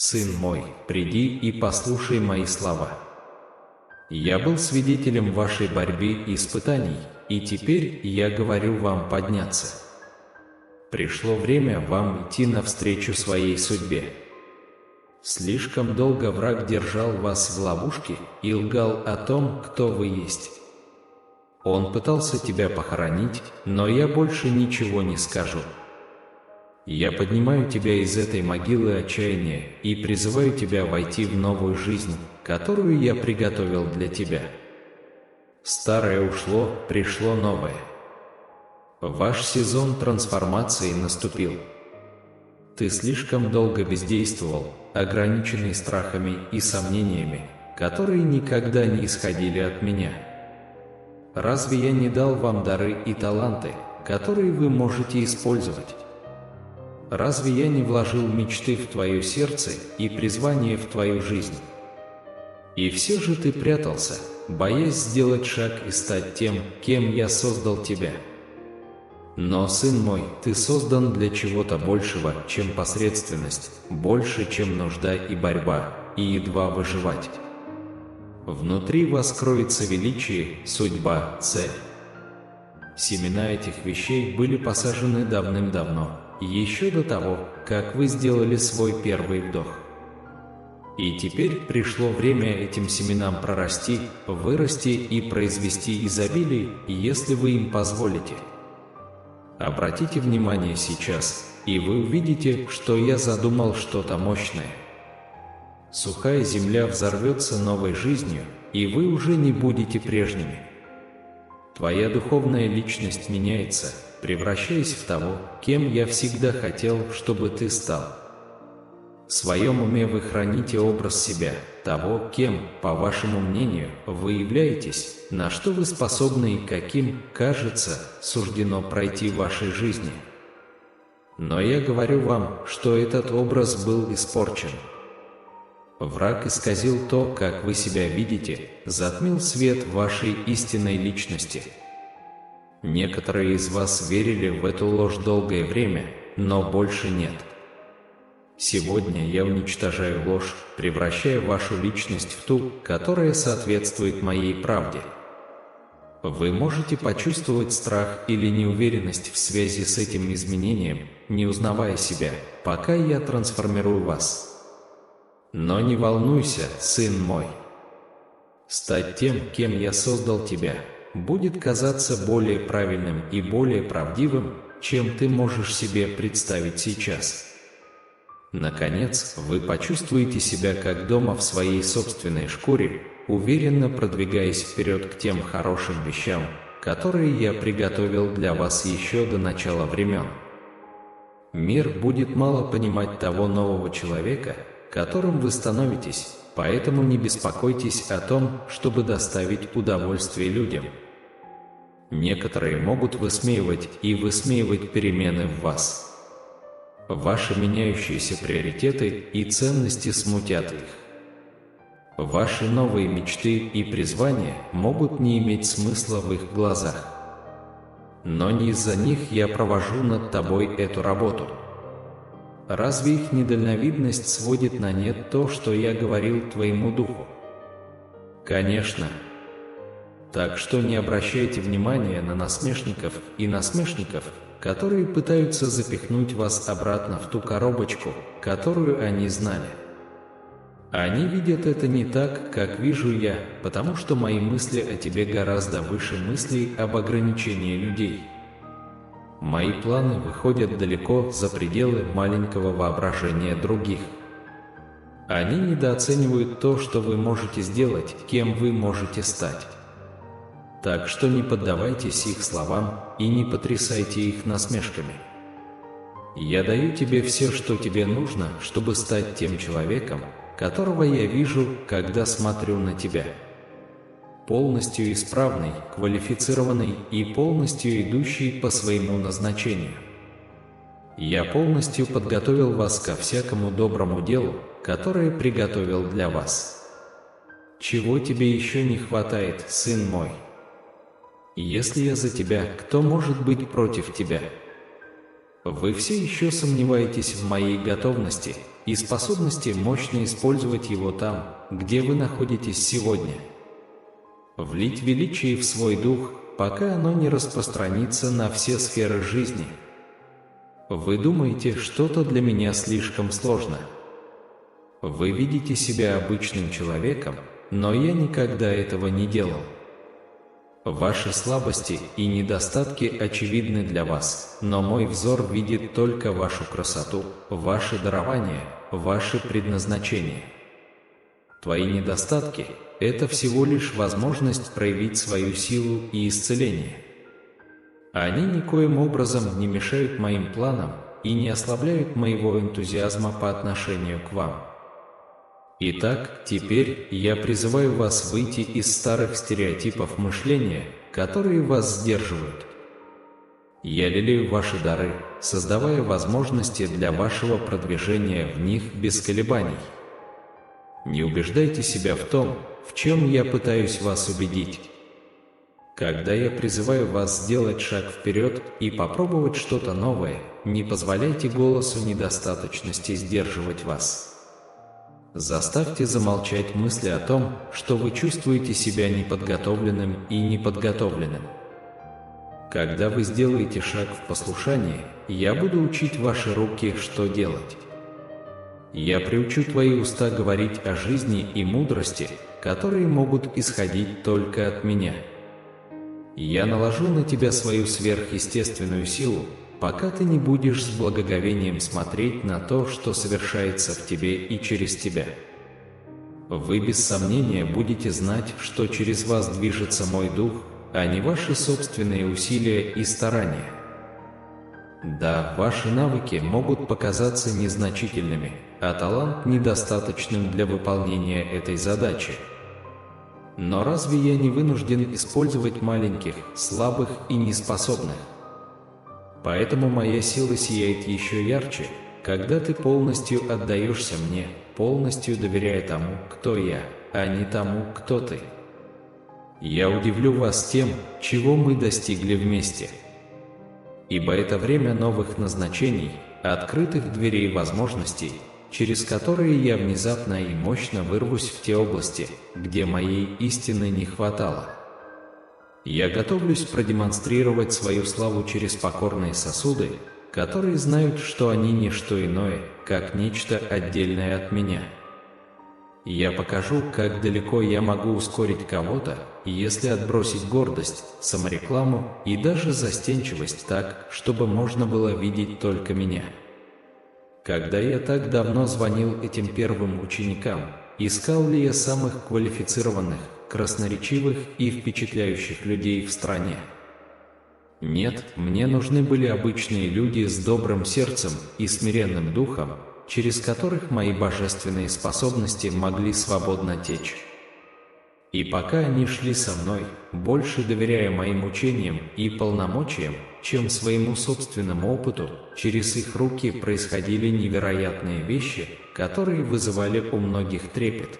Сын мой, приди и послушай мои слова. Я был свидетелем вашей борьбы и испытаний, и теперь я говорю вам подняться. Пришло время вам идти навстречу своей судьбе. Слишком долго враг держал вас в ловушке и лгал о том, кто вы есть. Он пытался тебя похоронить, но я больше ничего не скажу. Я поднимаю тебя из этой могилы отчаяния и призываю тебя войти в новую жизнь, которую я приготовил для тебя. Старое ушло, пришло новое. Ваш сезон трансформации наступил. Ты слишком долго бездействовал, ограниченный страхами и сомнениями, которые никогда не исходили от меня. Разве я не дал вам дары и таланты, которые вы можете использовать? Разве я не вложил мечты в твое сердце и призвание в твою жизнь? И все же ты прятался, боясь сделать шаг и стать тем, кем я создал тебя. Но, сын мой, ты создан для чего-то большего, чем посредственность, больше, чем нужда и борьба, и едва выживать. Внутри вас кроется величие, судьба, цель. Семена этих вещей были посажены давным-давно, еще до того, как вы сделали свой первый вдох. И теперь пришло время этим семенам прорасти, вырасти и произвести изобилие, если вы им позволите. Обратите внимание сейчас, и вы увидите, что я задумал что-то мощное. Сухая земля взорвется новой жизнью, и вы уже не будете прежними. Твоя духовная личность меняется, превращаясь в того, кем я всегда хотел, чтобы ты стал. В своем уме вы храните образ себя, того, кем, по вашему мнению, вы являетесь, на что вы способны и каким, кажется, суждено пройти в вашей жизни. Но я говорю вам, что этот образ был испорчен. Враг исказил то, как вы себя видите, затмил свет вашей истинной личности. Некоторые из вас верили в эту ложь долгое время, но больше нет. Сегодня я уничтожаю ложь, превращая вашу личность в ту, которая соответствует моей правде. Вы можете почувствовать страх или неуверенность в связи с этим изменением, не узнавая себя, пока я трансформирую вас. Но не волнуйся, сын мой. Стать тем, кем я создал тебя, будет казаться более правильным и более правдивым, чем ты можешь себе представить сейчас. Наконец, вы почувствуете себя как дома в своей собственной шкуре, уверенно продвигаясь вперед к тем хорошим вещам, которые я приготовил для вас еще до начала времен. Мир будет мало понимать того нового человека, которым вы становитесь, поэтому не беспокойтесь о том, чтобы доставить удовольствие людям. Некоторые могут высмеивать и высмеивать перемены в вас. Ваши меняющиеся приоритеты и ценности смутят их. Ваши новые мечты и призвания могут не иметь смысла в их глазах. Но не из-за них я провожу над тобой эту работу. Разве их недальновидность сводит на нет то, что я говорил твоему духу? Конечно. Так что не обращайте внимания на насмешников и насмешников, которые пытаются запихнуть вас обратно в ту коробочку, которую они знали. Они видят это не так, как вижу я, потому что мои мысли о тебе гораздо выше мыслей об ограничении людей. Мои планы выходят далеко за пределы маленького воображения других. Они недооценивают то, что вы можете сделать, кем вы можете стать. Так что не поддавайтесь их словам и не потрясайте их насмешками. Я даю тебе все, что тебе нужно, чтобы стать тем человеком, которого я вижу, когда смотрю на тебя. Полностью исправный, квалифицированный и полностью идущий по своему назначению. Я полностью подготовил вас ко всякому доброму делу, которое приготовил для вас. Чего тебе еще не хватает, сын мой? Если я за тебя, кто может быть против тебя? Вы все еще сомневаетесь в моей готовности, и способности мощно использовать его там, где вы находитесь сегодня. Влить величие в свой дух, пока оно не распространится на все сферы жизни. Вы думаете, что-то для меня слишком сложно. Вы видите себя обычным человеком, но я никогда этого не делал. Ваши слабости и недостатки очевидны для вас, но мой взор видит только вашу красоту, ваше дарование, ваше предназначение. Твои недостатки – это всего лишь возможность проявить свою силу и исцеление. Они никоим образом не мешают моим планам и не ослабляют моего энтузиазма по отношению к вам. Итак, теперь я призываю вас выйти из старых стереотипов мышления, которые вас сдерживают. Я лелею ваши дары, создавая возможности для вашего продвижения в них без колебаний. Не убеждайте себя в том, в чем я пытаюсь вас убедить. Когда я призываю вас сделать шаг вперед и попробовать что-то новое, не позволяйте голосу недостаточности сдерживать вас. Заставьте замолчать мысли о том, что вы чувствуете себя неподготовленным и неподготовленным. Когда вы сделаете шаг в послушание, я буду учить ваши руки, что делать. Я приучу твои уста говорить о жизни и мудрости, которые могут исходить только от меня. Я наложу на тебя свою сверхъестественную силу, пока ты не будешь с благоговением смотреть на то, что совершается в тебе и через тебя. Вы без сомнения будете знать, что через вас движется мой дух, а не ваши собственные усилия и старания. Да, ваши навыки могут показаться незначительными, а талант недостаточным для выполнения этой задачи. Но разве я не вынужден использовать маленьких, слабых и неспособных? Поэтому моя сила сияет еще ярче, когда ты полностью отдаешься мне, полностью доверяя тому, кто я, а не тому, кто ты. Я удивлю вас тем, чего мы достигли вместе. Ибо это время новых назначений, открытых дверей возможностей, через которые я внезапно и мощно вырвусь в те области, где моей истины не хватало. Я готовлюсь продемонстрировать свою славу через покорные сосуды, которые знают, что они не что иное, как нечто отдельное от меня. Я покажу, как далеко я могу ускорить кого-то, если отбросить гордость, саморекламу и даже застенчивость так, чтобы можно было видеть только меня. Когда я так давно звонил этим первым ученикам, искал ли я самых квалифицированных, красноречивых и впечатляющих людей в стране? Нет, мне нужны были обычные люди с добрым сердцем и смиренным духом, через которых мои божественные способности могли свободно течь. И пока они шли со мной, больше доверяя моим учениям и полномочиям, чем своему собственному опыту, через их руки происходили невероятные вещи, которые вызывали у многих трепет.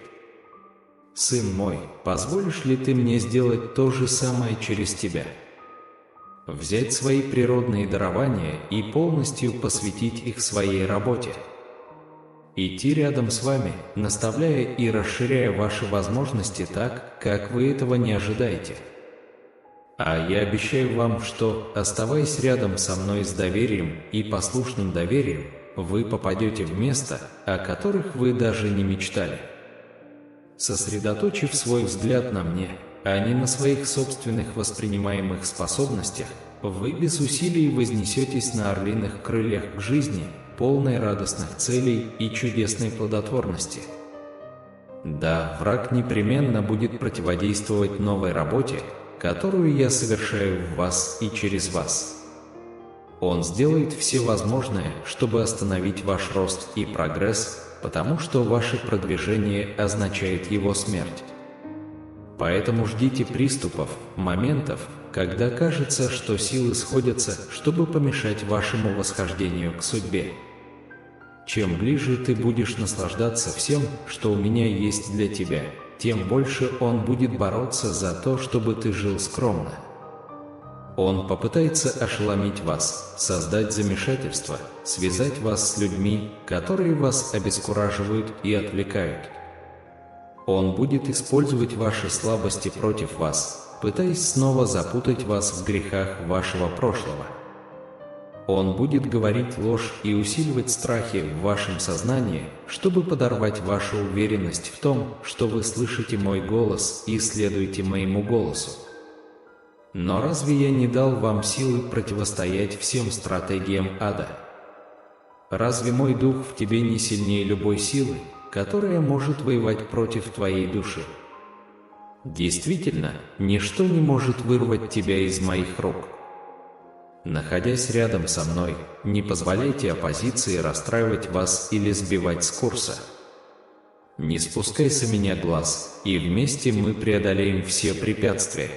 Сын мой, позволишь ли ты мне сделать то же самое через тебя? Взять свои природные дарования и полностью посвятить их своей работе. Идти рядом с вами, наставляя и расширяя ваши возможности так, как вы этого не ожидаете. А я обещаю вам, что, оставаясь рядом со мной с доверием и послушным доверием, вы попадете в места, о которых вы даже не мечтали. Сосредоточив свой взгляд на мне, а не на своих собственных воспринимаемых способностях, вы без усилий вознесетесь на орлиных крыльях к жизни, полной радостных целей и чудесной плодотворности. Да, враг непременно будет противодействовать новой работе, которую я совершаю в вас и через вас. Он сделает все возможное, чтобы остановить ваш рост и прогресс, потому что ваше продвижение означает его смерть. Поэтому ждите приступов, моментов, когда кажется, что силы сходятся, чтобы помешать вашему восхождению к судьбе. Чем ближе ты будешь наслаждаться всем, что у меня есть для тебя, тем больше он будет бороться за то, чтобы ты жил скромно. Он попытается ошеломить вас, создать замешательство, связать вас с людьми, которые вас обескураживают и отвлекают. Он будет использовать ваши слабости против вас, пытаясь снова запутать вас в грехах вашего прошлого. Он будет говорить ложь и усиливать страхи в вашем сознании, чтобы подорвать вашу уверенность в том, что вы слышите мой голос и следуете моему голосу. Но разве я не дал вам силы противостоять всем стратегиям ада? Разве мой дух в тебе не сильнее любой силы, которая может воевать против твоей души? Действительно, ничто не может вырвать тебя из моих рук. Находясь рядом со мной, не позволяйте оппозиции расстраивать вас или сбивать с курса. Не спускай с меня глаз, и вместе мы преодолеем все препятствия.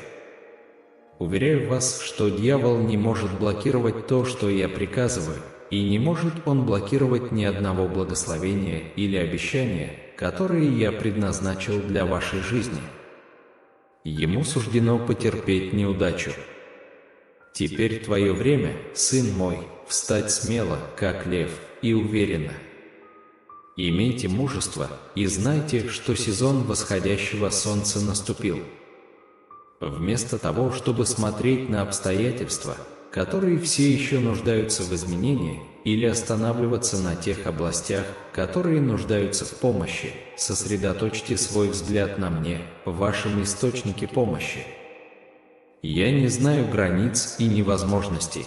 Уверяю вас, что дьявол не может блокировать то, что я приказываю, и не может он блокировать ни одного благословения или обещания, которые я предназначил для вашей жизни. Ему суждено потерпеть неудачу. Теперь твое время, сын мой, встать смело, как лев, и уверенно. Имейте мужество и знайте, что сезон восходящего солнца наступил. Вместо того, чтобы смотреть на обстоятельства, которые все еще нуждаются в изменении, или останавливаться на тех областях, которые нуждаются в помощи, сосредоточьте свой взгляд на мне, в вашем источнике помощи. Я не знаю границ и невозможностей.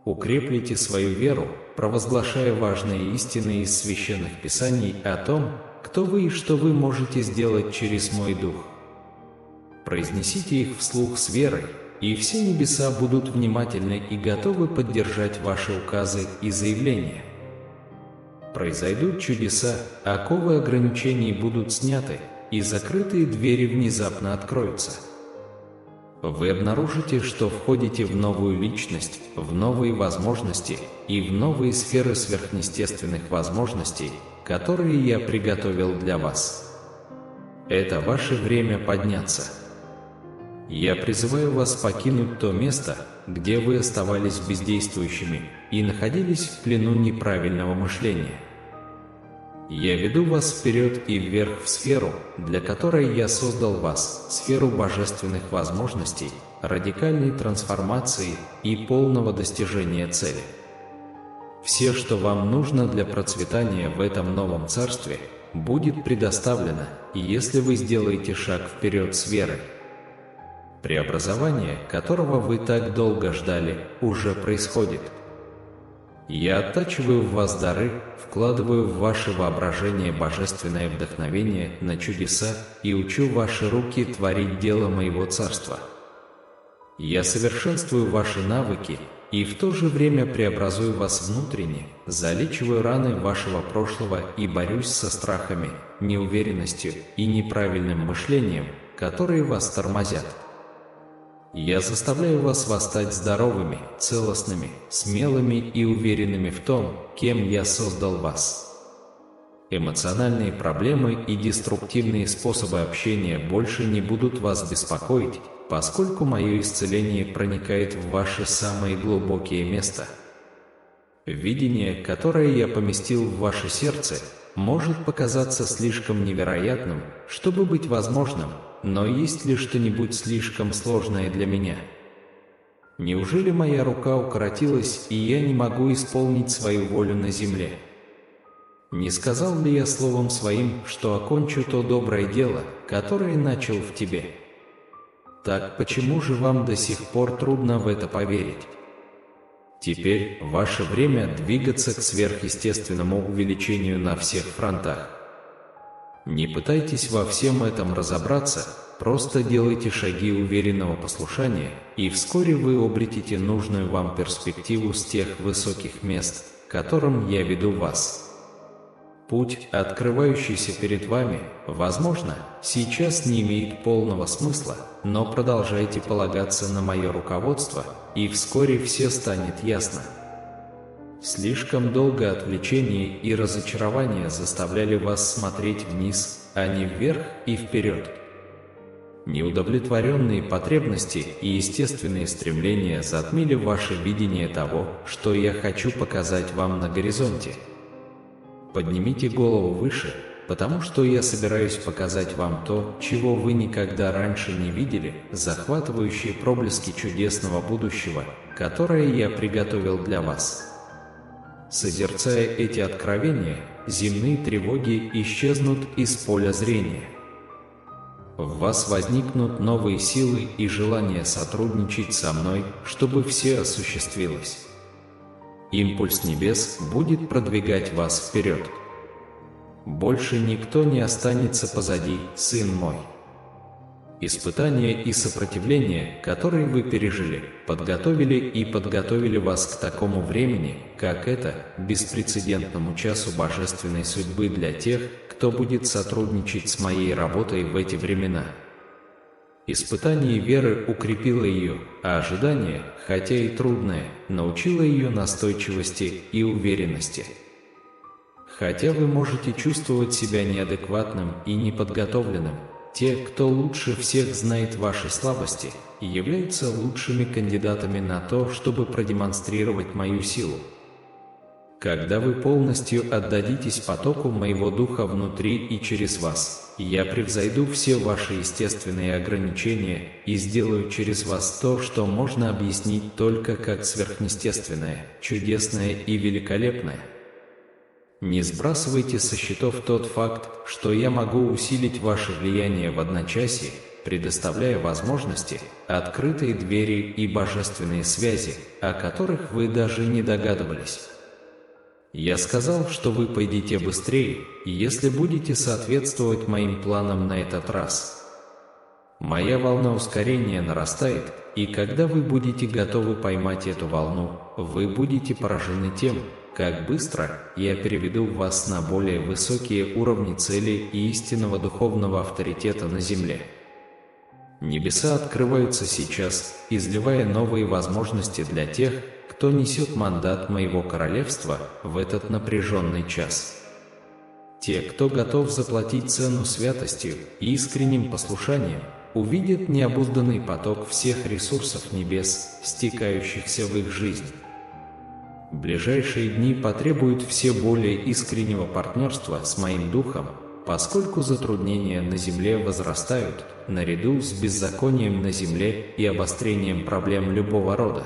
Укреплите свою веру, провозглашая важные истины из священных писаний о том, кто вы и что вы можете сделать через мой дух. Произнесите их вслух с верой, и все небеса будут внимательны и готовы поддержать ваши указы и заявления. Произойдут чудеса, оковы ограничений будут сняты, и закрытые двери внезапно откроются. Вы обнаружите, что входите в новую личность, в новые возможности и в новые сферы сверхъестественных возможностей, которые я приготовил для вас. Это ваше время подняться. Я призываю вас покинуть то место, где вы оставались бездействующими и находились в плену неправильного мышления. Я веду вас вперед и вверх в сферу, для которой я создал вас, сферу божественных возможностей, радикальной трансформации и полного достижения цели. Все, что вам нужно для процветания в этом новом царстве, будет предоставлено, если вы сделаете шаг вперед с верой. Преобразование, которого вы так долго ждали, уже происходит. Я оттачиваю в вас дары, вкладываю в ваше воображение божественное вдохновение на чудеса и учу ваши руки творить дело моего царства. Я совершенствую ваши навыки и в то же время преобразую вас внутренне, залечиваю раны вашего прошлого и борюсь со страхами, неуверенностью и неправильным мышлением, которые вас тормозят. Я заставляю вас восстать здоровыми, целостными, смелыми и уверенными в том, кем я создал вас. Эмоциональные проблемы и деструктивные способы общения больше не будут вас беспокоить, поскольку мое исцеление проникает в ваши самые глубокие места. Видение, которое я поместил в ваше сердце, может показаться слишком невероятным, чтобы быть возможным, но есть ли что-нибудь слишком сложное для меня? Неужели моя рука укоротилась, и я не могу исполнить свою волю на земле? Не сказал ли я словом своим, что окончу то доброе дело, которое начал в тебе? Так почему же вам до сих пор трудно в это поверить? Теперь ваше время двигаться к сверхъестественному увеличению на всех фронтах. Не пытайтесь во всем этом разобраться, просто делайте шаги уверенного послушания, и вскоре вы обретете нужную вам перспективу с тех высоких мест, к которым я веду вас. Путь, открывающийся перед вами, возможно, сейчас не имеет полного смысла, но продолжайте полагаться на мое руководство, и вскоре все станет ясно. Слишком долго отвлечение и разочарование заставляли вас смотреть вниз, а не вверх и вперед. Неудовлетворенные потребности и естественные стремления затмили ваше видение того, что я хочу показать вам на горизонте. Поднимите голову выше, потому что я собираюсь показать вам то, чего вы никогда раньше не видели, захватывающие проблески чудесного будущего, которое я приготовил для вас. Созерцая эти откровения, земные тревоги исчезнут из поля зрения. В вас возникнут новые силы и желание сотрудничать со мной, чтобы все осуществилось. Импульс небес будет продвигать вас вперед. Больше никто не останется позади, сын мой. Испытания и сопротивления, которые вы пережили, подготовили вас к такому времени, как это, беспрецедентному часу божественной судьбы для тех, кто будет сотрудничать с моей работой в эти времена. Испытание веры укрепило ее, а ожидание, хотя и трудное, научило ее настойчивости и уверенности. Хотя вы можете чувствовать себя неадекватным и неподготовленным, те, кто лучше всех знает ваши слабости, являются лучшими кандидатами на то, чтобы продемонстрировать мою силу. Когда вы полностью отдадитесь потоку моего духа внутри и через вас, я превзойду все ваши естественные ограничения и сделаю через вас то, что можно объяснить только как сверхъестественное, чудесное и великолепное. Не сбрасывайте со счетов тот факт, что я могу усилить ваше влияние в одночасье, предоставляя возможности, открытые двери и божественные связи, о которых вы даже не догадывались. Я сказал, что вы пойдете быстрее, если будете соответствовать моим планам на этот раз. Моя волна ускорения нарастает, и когда вы будете готовы поймать эту волну, вы будете поражены тем, как быстро я переведу вас на более высокие уровни целей и истинного духовного авторитета на земле. Небеса открываются сейчас, изливая новые возможности для тех, кто несет мандат моего королевства в этот напряженный час. Те, кто готов заплатить цену святостью и искренним послушанием, увидят необузданный поток всех ресурсов небес, стекающихся в их жизнь. Ближайшие дни потребуют все более искреннего партнерства с моим духом, поскольку затруднения на земле возрастают, наряду с беззаконием на земле и обострением проблем любого рода.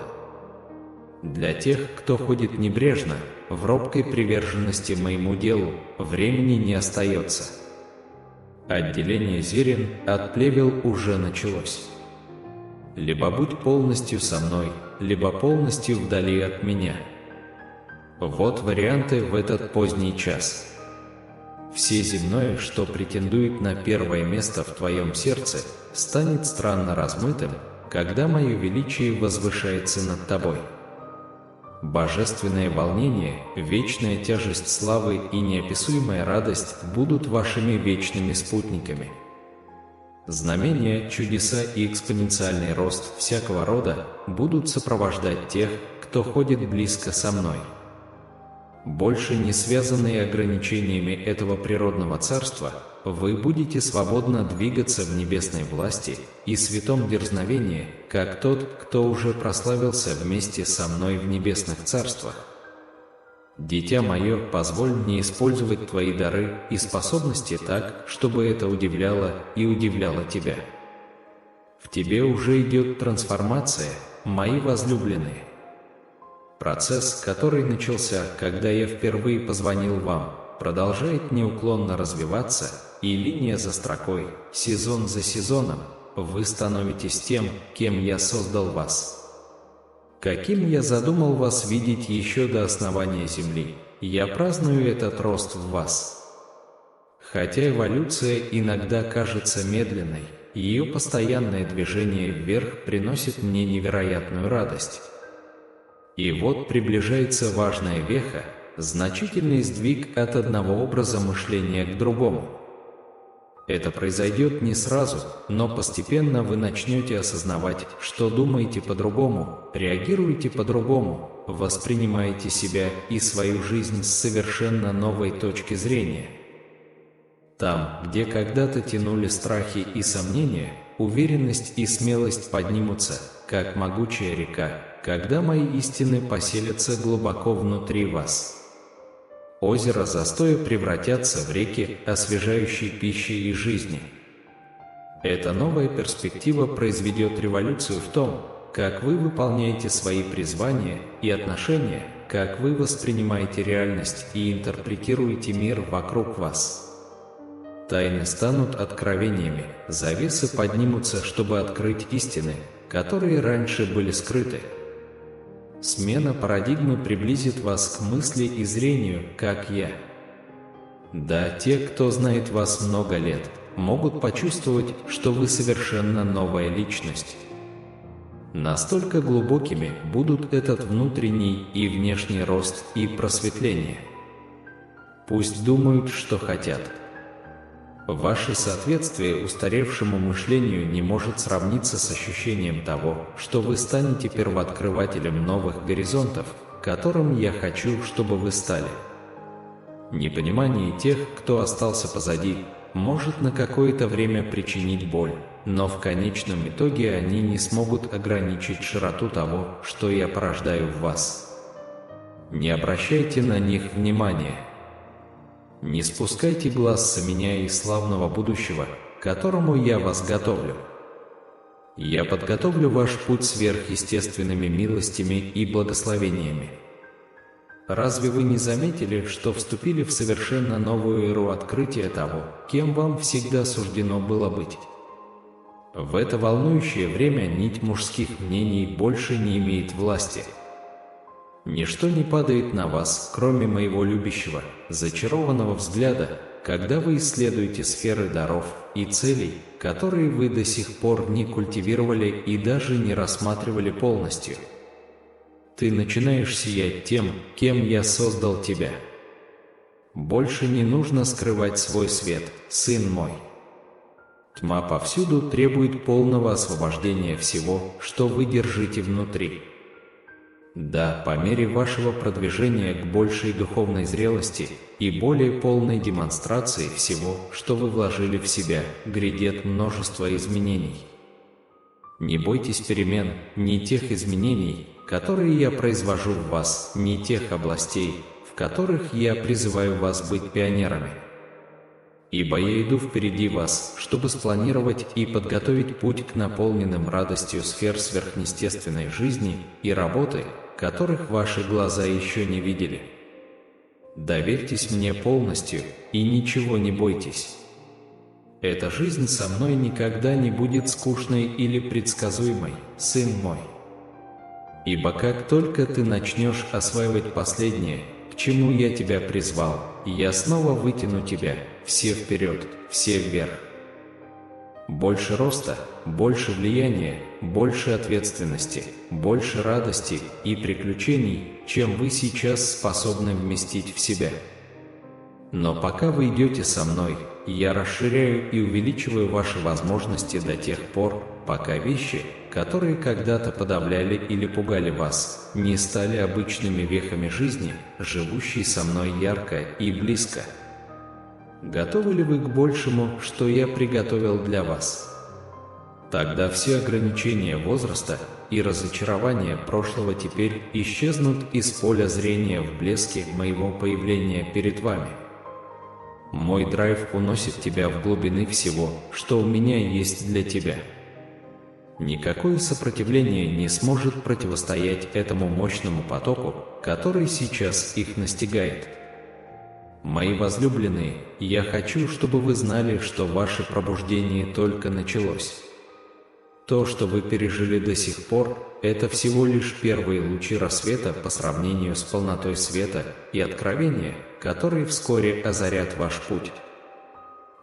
Для тех, кто ходит небрежно, в робкой приверженности моему делу, времени не остается. Отделение зерен от плевел уже началось. Либо будь полностью со мной, либо полностью вдали от меня. Вот варианты в этот поздний час. Все земное, что претендует на первое место в твоем сердце, станет странно размытым, когда мое величие возвышается над тобой. Божественное волнение, вечная тяжесть славы и неописуемая радость будут вашими вечными спутниками. Знамения, чудеса и экспоненциальный рост всякого рода будут сопровождать тех, кто ходит близко со мной. Больше не связанные ограничениями этого природного царства, вы будете свободно двигаться в небесной власти и святом дерзновении, как тот, кто уже прославился вместе со мной в небесных царствах. Дитя мое, позволь мне использовать твои дары и способности так, чтобы это удивляло и удивляло тебя. В тебе уже идет трансформация, мои возлюбленные. Процесс, который начался, когда я впервые позвонил вам, продолжает неуклонно развиваться, и линия за строкой, сезон за сезоном, вы становитесь тем, кем я создал вас. Каким я задумал вас видеть еще до основания Земли, я праздную этот рост в вас. Хотя эволюция иногда кажется медленной, ее постоянное движение вверх приносит мне невероятную радость. И вот приближается важная веха, значительный сдвиг от одного образа мышления к другому. Это произойдет не сразу, но постепенно вы начнете осознавать, что думаете по-другому, реагируете по-другому, воспринимаете себя и свою жизнь с совершенно новой точки зрения. Там, где когда-то тянули страхи и сомнения, уверенность и смелость поднимутся, как могучая река, когда мои истины поселятся глубоко внутри вас. Озера застоя превратятся в реки, освежающие пищи и жизни. Эта новая перспектива произведет революцию в том, как вы выполняете свои призвания и отношения, как вы воспринимаете реальность и интерпретируете мир вокруг вас. Тайны станут откровениями, завесы поднимутся, чтобы открыть истины, которые раньше были скрыты. Смена парадигмы приблизит вас к мысли и зрению, как я. Да, те, кто знает вас много лет, могут почувствовать, что вы совершенно новая личность. Настолько глубокими будут этот внутренний и внешний рост и просветление. Пусть думают, что хотят. Ваше соответствие устаревшему мышлению не может сравниться с ощущением того, что вы станете первооткрывателем новых горизонтов, которым я хочу, чтобы вы стали. Непонимание тех, кто остался позади, может на какое-то время причинить боль, но в конечном итоге они не смогут ограничить широту того, что я порождаю в вас. Не обращайте на них внимания. Не спускайте глаз с меня и славного будущего, к которому я вас готовлю. Я подготовлю ваш путь сверхъестественными милостями и благословениями. Разве вы не заметили, что вступили в совершенно новую эру открытия того, кем вам всегда суждено было быть? В это волнующее время нить мужских мнений больше не имеет власти. Ничто не падает на вас, кроме моего любящего, зачарованного взгляда, когда вы исследуете сферы даров и целей, которые вы до сих пор не культивировали и даже не рассматривали полностью. Ты начинаешь сиять тем, кем я создал тебя. Больше не нужно скрывать свой свет, сын мой. Тьма повсюду требует полного освобождения всего, что вы держите внутри. Да, по мере вашего продвижения к большей духовной зрелости и более полной демонстрации всего, что вы вложили в себя, грядет множество изменений. Не бойтесь перемен, ни тех изменений, которые я произвожу в вас, ни тех областей, в которых я призываю вас быть пионерами. Ибо я иду впереди вас, чтобы спланировать и подготовить путь к наполненным радостью сфер сверхъестественной жизни и работы, которых ваши глаза еще не видели. Доверьтесь мне полностью и ничего не бойтесь. Эта жизнь со мной никогда не будет скучной или предсказуемой, сын мой. Ибо как только ты начнешь осваивать последнее, к чему я тебя призвал, я снова вытяну тебя, все вперед, все вверх. Больше роста, больше влияния, больше ответственности, больше радости и приключений, чем вы сейчас способны вместить в себя. Но пока вы идете со мной, я расширяю и увеличиваю ваши возможности до тех пор, пока вещи, которые когда-то подавляли или пугали вас, не стали обычными вехами жизни, живущей со мной ярко и близко. Готовы ли вы к большему, что я приготовил для вас? Тогда все ограничения возраста и разочарования прошлого теперь исчезнут из поля зрения в блеске моего появления перед вами. Мой драйв уносит тебя в глубины всего, что у меня есть для тебя. Никакое сопротивление не сможет противостоять этому мощному потоку, который сейчас их настигает. Мои возлюбленные, я хочу, чтобы вы знали, что ваше пробуждение только началось. То, что вы пережили до сих пор, это всего лишь первые лучи рассвета по сравнению с полнотой света и откровения, которые вскоре озарят ваш путь.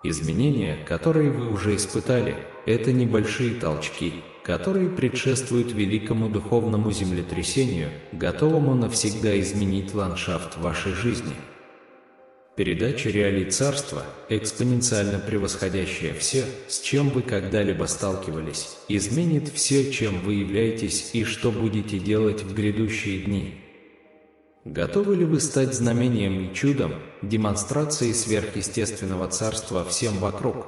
Изменения, которые вы уже испытали, это небольшие толчки, которые предшествуют великому духовному землетрясению, готовому навсегда изменить ландшафт вашей жизни. Передача реалий царства, экспоненциально превосходящая все, с чем вы когда-либо сталкивались, изменит все, чем вы являетесь и что будете делать в грядущие дни. Готовы ли вы стать знамением и чудом, демонстрацией сверхъестественного царства всем вокруг?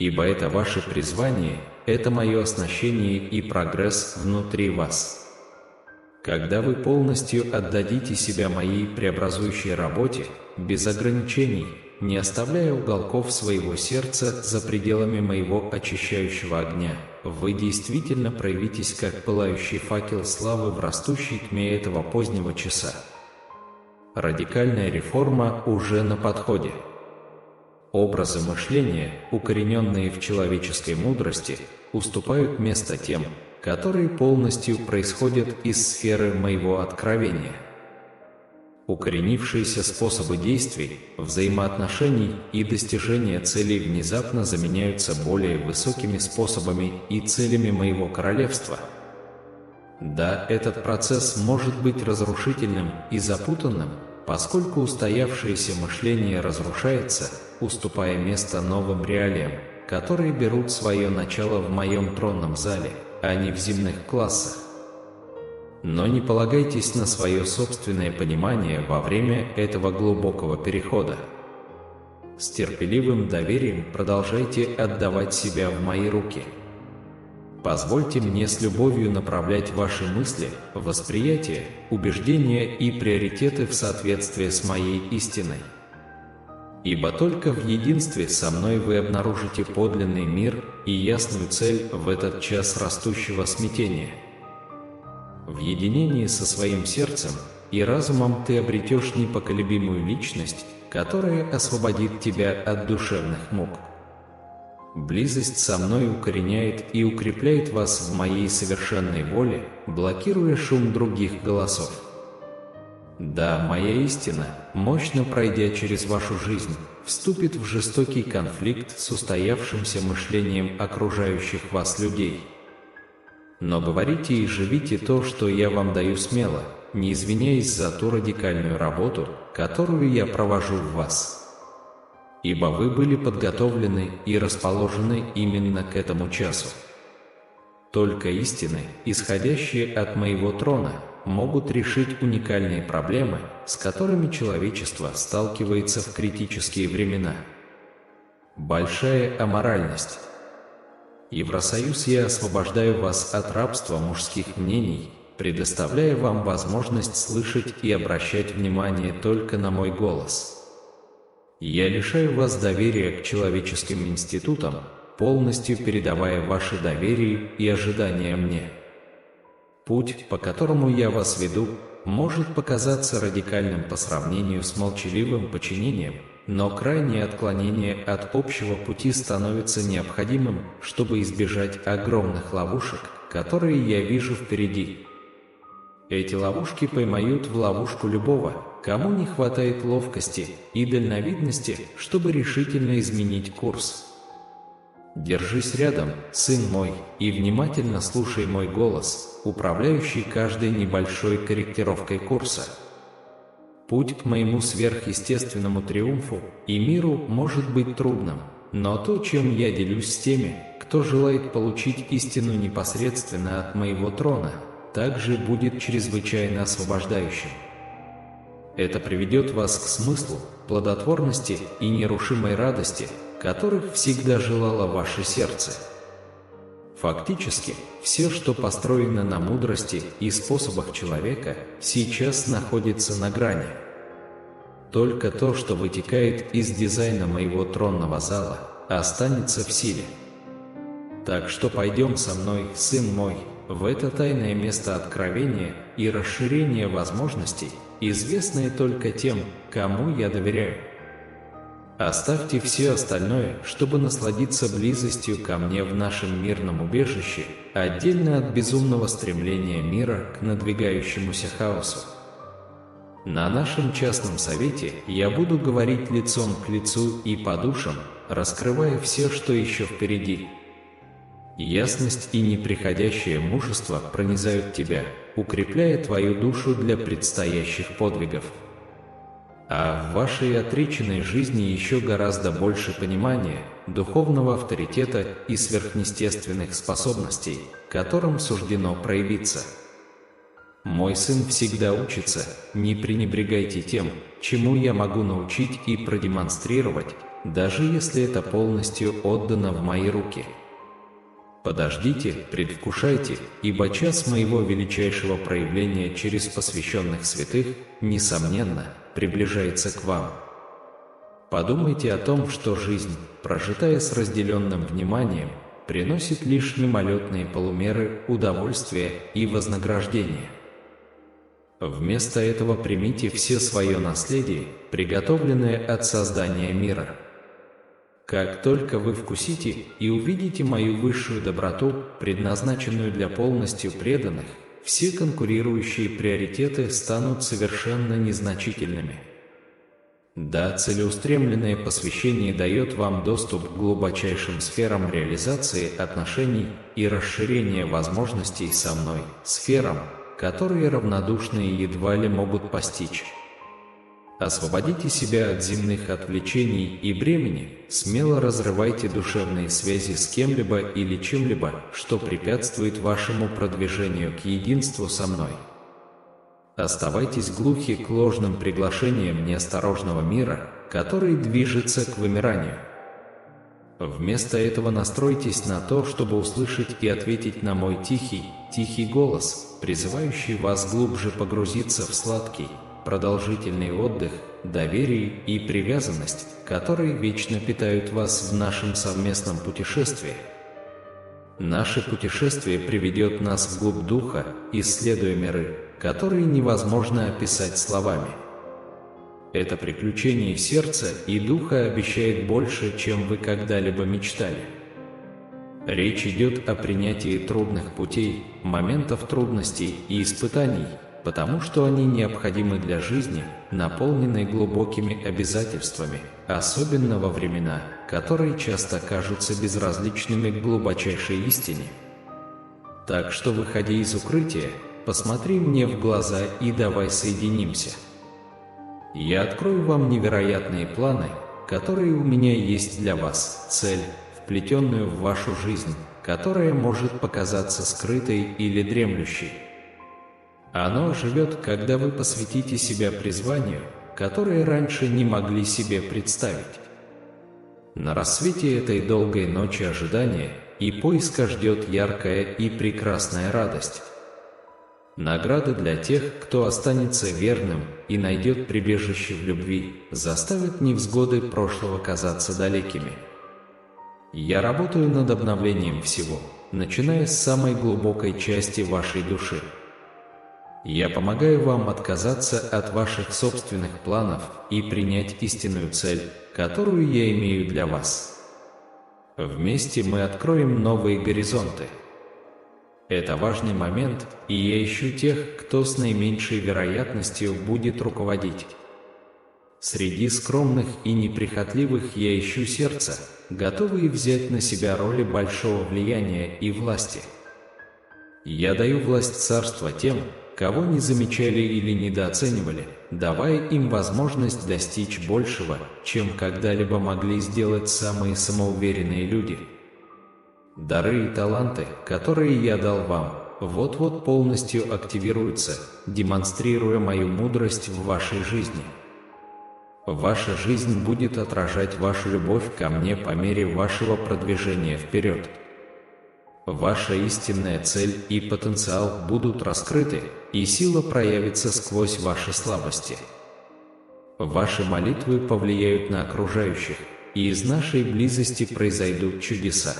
ибо это ваше призвание, это мое оснащение и прогресс внутри вас. Когда вы полностью отдадите себя моей преобразующей работе, без ограничений, не оставляя уголков своего сердца за пределами моего очищающего огня, вы действительно проявитесь как пылающий факел славы в растущей тьме этого позднего часа. Радикальная реформа уже на подходе. Образы мышления, укорененные в человеческой мудрости, уступают место тем, которые полностью происходят из сферы моего откровения. Укоренившиеся способы действий, взаимоотношений и достижения целей внезапно заменяются более высокими способами и целями моего королевства. Да, этот процесс может быть разрушительным и запутанным, поскольку устоявшееся мышление разрушается, уступая место новым реалиям, которые берут свое начало в моем тронном зале, а не в земных классах. Но не полагайтесь на свое собственное понимание во время этого глубокого перехода. С терпеливым доверием продолжайте отдавать себя в мои руки. Позвольте мне с любовью направлять ваши мысли, восприятие, убеждения и приоритеты в соответствии с моей истиной. Ибо только в единстве со мной вы обнаружите подлинный мир и ясную цель в этот час растущего смятения. В единении со своим сердцем и разумом ты обретешь непоколебимую личность, которая освободит тебя от душевных мук. Близость со мной укореняет и укрепляет вас в моей совершенной воле, блокируя шум других голосов. Да, моя истина, мощно пройдя через вашу жизнь, вступит в жестокий конфликт с устоявшимся мышлением окружающих вас людей. Но говорите и живите то, что я вам даю смело, не извиняясь за ту радикальную работу, которую я провожу в вас. Ибо вы были подготовлены и расположены именно к этому часу. Только истины, исходящие от моего трона, могут решить уникальные проблемы, с которыми человечество сталкивается в критические времена. Большая аморальность. Евросоюз, я освобождаю вас от рабства мужских мнений, предоставляя вам возможность слышать и обращать внимание только на мой голос. Я лишаю вас доверия к человеческим институтам, полностью передавая ваше доверие и ожидания мне. Путь, по которому я вас веду, может показаться радикальным по сравнению с молчаливым подчинением, но крайнее отклонение от общего пути становится необходимым, чтобы избежать огромных ловушек, которые я вижу впереди. Эти ловушки поймают в ловушку любого, кому не хватает ловкости и дальновидности, чтобы решительно изменить курс. Держись рядом, сын мой, и внимательно слушай мой голос, управляющий каждой небольшой корректировкой курса. Путь к моему сверхъестественному триумфу и миру может быть трудным, но то, чем я делюсь с теми, кто желает получить истину непосредственно от моего трона, также будет чрезвычайно освобождающим. Это приведет вас к смыслу, плодотворности и нерушимой радости, которых всегда желало ваше сердце. Фактически, все, что построено на мудрости и способах человека, сейчас находится на грани. Только то, что вытекает из дизайна моего тронного зала, останется в силе. Так что пойдем со мной, сын мой, в это тайное место откровения и расширения возможностей, известное только тем, кому я доверяю. Оставьте все остальное, чтобы насладиться близостью ко мне в нашем мирном убежище, отдельно от безумного стремления мира к надвигающемуся хаосу. На нашем частном совете я буду говорить лицом к лицу и по душам, раскрывая все, что еще впереди. Ясность и неприходящее мужество пронизают тебя, укрепляя твою душу для предстоящих подвигов. А в вашей отреченной жизни еще гораздо больше понимания, духовного авторитета и сверхъестественных способностей, которым суждено проявиться. Мой сын всегда учится, не пренебрегайте тем, чему я могу научить и продемонстрировать, даже если это полностью отдано в мои руки. Подождите, предвкушайте, ибо час моего величайшего проявления через посвященных святых, несомненно, приближается к вам. Подумайте о том, что жизнь, прожитая с разделенным вниманием, приносит лишь мимолетные полумеры удовольствия и вознаграждения. Вместо этого примите все свое наследие, приготовленное от создания мира. Как только вы вкусите и увидите мою высшую доброту, предназначенную для полностью преданных, все конкурирующие приоритеты станут совершенно незначительными. Да, целеустремленное посвящение дает вам доступ к глубочайшим сферам реализации отношений и расширения возможностей со мной, сферам, которые равнодушные едва ли могут постичь. Освободите себя от земных отвлечений и бремени, смело разрывайте душевные связи с кем-либо или чем-либо, что препятствует вашему продвижению к единству со мной. Оставайтесь глухи к ложным приглашениям неосторожного мира, который движется к вымиранию. Вместо этого настройтесь на то, чтобы услышать и ответить на мой тихий голос, призывающий вас глубже погрузиться в сладкий, продолжительный отдых, доверие и привязанность, которые вечно питают вас в нашем совместном путешествии. Наше путешествие приведет нас вглубь духа, исследуя миры, которые невозможно описать словами. Это приключение сердца и духа обещает больше, чем вы когда-либо мечтали. Речь идет о принятии трудных путей, моментов трудностей и испытаний, потому что они необходимы для жизни, наполненной глубокими обязательствами, особенно во времена, которые часто кажутся безразличными к глубочайшей истине. Так что, выходя из укрытия, посмотри мне в глаза и давай соединимся. Я открою вам невероятные планы, которые у меня есть для вас, цель, вплетенную в вашу жизнь, которая может показаться скрытой или дремлющей. Оно оживет, когда вы посвятите себя призванию, которое раньше не могли себе представить. На рассвете этой долгой ночи ожидания и поиска ждет яркая и прекрасная радость. Награда для тех, кто останется верным и найдет прибежище в любви, заставит невзгоды прошлого казаться далекими. Я работаю над обновлением всего, начиная с самой глубокой части вашей души. Я помогаю вам отказаться от ваших собственных планов и принять истинную цель, которую я имею для вас. Вместе мы откроем новые горизонты. Это важный момент, и я ищу тех, кто с наименьшей вероятностью будет руководить. Среди скромных и неприхотливых я ищу сердца, готовые взять на себя роли большого влияния и власти. Я даю власть царства тем, кого не замечали или недооценивали, давая им возможность достичь большего, чем когда-либо могли сделать самые самоуверенные люди. Дары и таланты, которые я дал вам, вот-вот полностью активируются, демонстрируя мою мудрость в вашей жизни. Ваша жизнь будет отражать вашу любовь ко мне по мере вашего продвижения вперед. Ваша истинная цель и потенциал будут раскрыты, и сила проявится сквозь ваши слабости. Ваши молитвы повлияют на окружающих, и из нашей близости произойдут чудеса.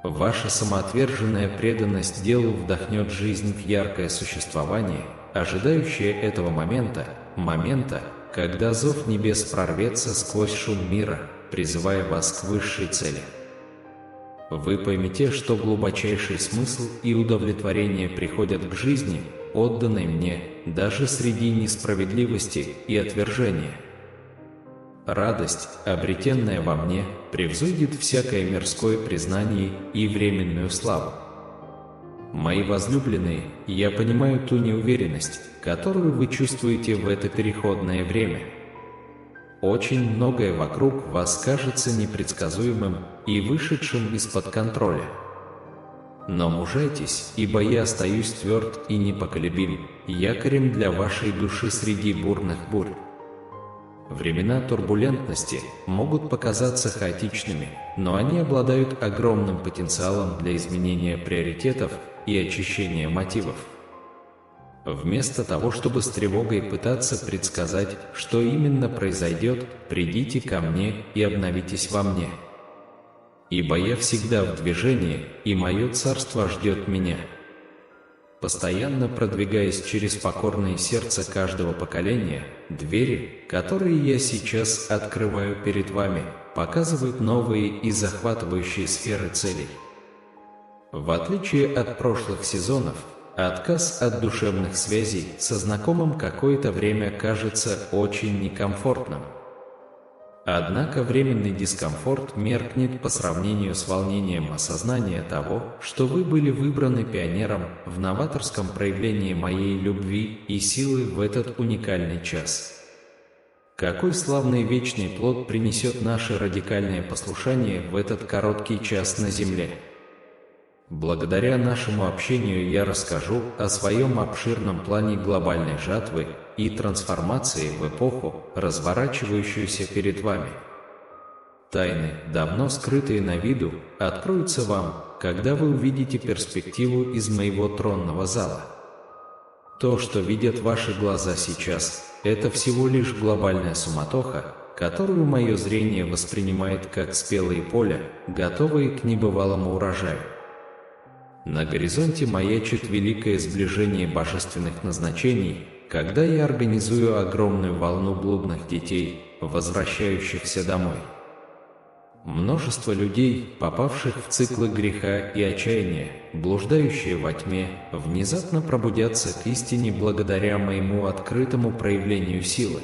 Ваша самоотверженная преданность делу вдохнет жизнь в яркое существование, ожидающее этого момента, когда зов небес прорвется сквозь шум мира, призывая вас к высшей цели. Вы поймете, что глубочайший смысл и удовлетворение приходят к жизни, отданной мне, даже среди несправедливости и отвержения. Радость, обретенная во мне, превзойдет всякое мирское признание и временную славу. Мои возлюбленные, я понимаю ту неуверенность, которую вы чувствуете в это переходное время. Очень многое вокруг вас кажется непредсказуемым и вышедшим из-под контроля. Но мужайтесь, ибо я остаюсь тверд и непоколебим, якорем для вашей души среди бурных бурь. Времена турбулентности могут показаться хаотичными, но они обладают огромным потенциалом для изменения приоритетов и очищения мотивов. Вместо того, чтобы с тревогой пытаться предсказать, что именно произойдет, придите ко мне и обновитесь во мне. Ибо я всегда в движении, и мое царство ждет меня. Постоянно продвигаясь через покорное сердце каждого поколения, двери, которые я сейчас открываю перед вами, показывают новые и захватывающие сферы целей. В отличие от прошлых сезонов, отказ от душевных связей со знакомым какое-то время кажется очень некомфортным. Однако временный дискомфорт меркнет по сравнению с волнением осознания того, что вы были выбраны пионером в новаторском проявлении моей любви и силы в этот уникальный час. Какой славный вечный плод принесет наше радикальное послушание в этот короткий час на земле! Благодаря нашему общению я расскажу о своем обширном плане глобальной жатвы и трансформации в эпоху, разворачивающуюся перед вами. Тайны, давно скрытые на виду, откроются вам, когда вы увидите перспективу из моего тронного зала. То, что видят ваши глаза сейчас, это всего лишь глобальная суматоха, которую мое зрение воспринимает как спелые поля, готовые к небывалому урожаю. На горизонте маячит великое сближение божественных назначений, когда я организую огромную волну блудных детей, возвращающихся домой. Множество людей, попавших в циклы греха и отчаяния, блуждающие во тьме, внезапно пробудятся к истине благодаря моему открытому проявлению силы.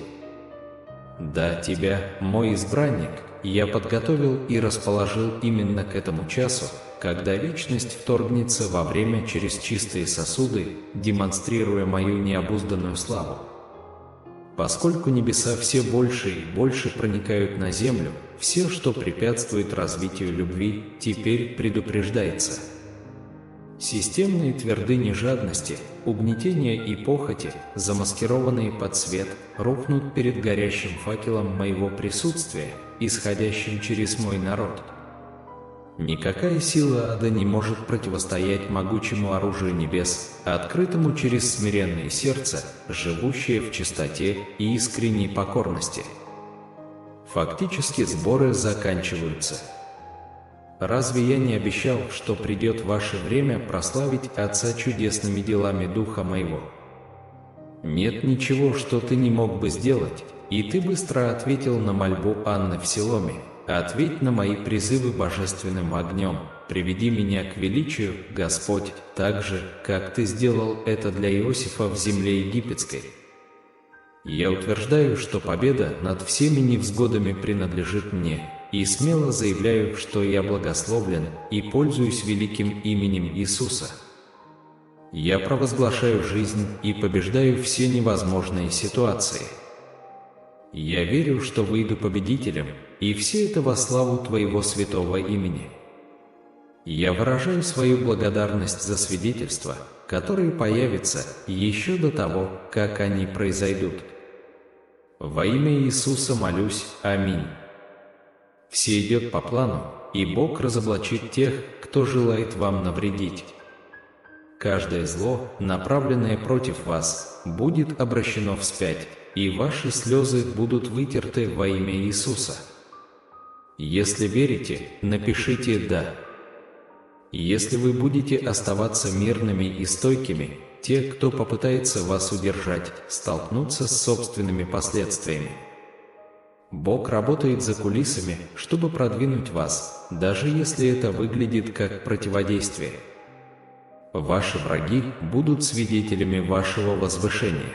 Да, тебя, мой избранник, я подготовил и расположил именно к этому часу, когда вечность вторгнется во время через чистые сосуды, демонстрируя мою необузданную славу. Поскольку небеса все больше и больше проникают на землю, все, что препятствует развитию любви, теперь предупреждается. Системные твердыни жадности, угнетения и похоти, замаскированные под свет, рухнут перед горящим факелом моего присутствия, исходящим через мой народ. Никакая сила ада не может противостоять могучему оружию небес, открытому через смиренное сердце, живущее в чистоте и искренней покорности. Фактически сборы заканчиваются. Разве я не обещал, что придет ваше время прославить Отца чудесными делами Духа моего? Нет ничего, что ты не мог бы сделать, и ты быстро ответил на мольбу Анны в Силоме. Ответь на мои призывы божественным огнем, приведи меня к величию, Господь, так же, как ты сделал это для Иосифа в земле египетской. Я утверждаю, что победа над всеми невзгодами принадлежит мне, и смело заявляю, что я благословлен и пользуюсь великим именем Иисуса. Я провозглашаю жизнь и побеждаю все невозможные ситуации. Я верю, что выйду победителем, и все это во славу Твоего святого имени. Я выражаю свою благодарность за свидетельства, которые появятся еще до того, как они произойдут. Во имя Иисуса молюсь, аминь. Все идет по плану, и Бог разоблачит тех, кто желает вам навредить. Каждое зло, направленное против вас, будет обращено вспять, и ваши слезы будут вытерты во имя Иисуса. Если верите, напишите «Да». Если вы будете оставаться мирными и стойкими, те, кто попытается вас удержать, столкнутся с собственными последствиями. Бог работает за кулисами, чтобы продвинуть вас, даже если это выглядит как противодействие. Ваши враги будут свидетелями вашего возвышения.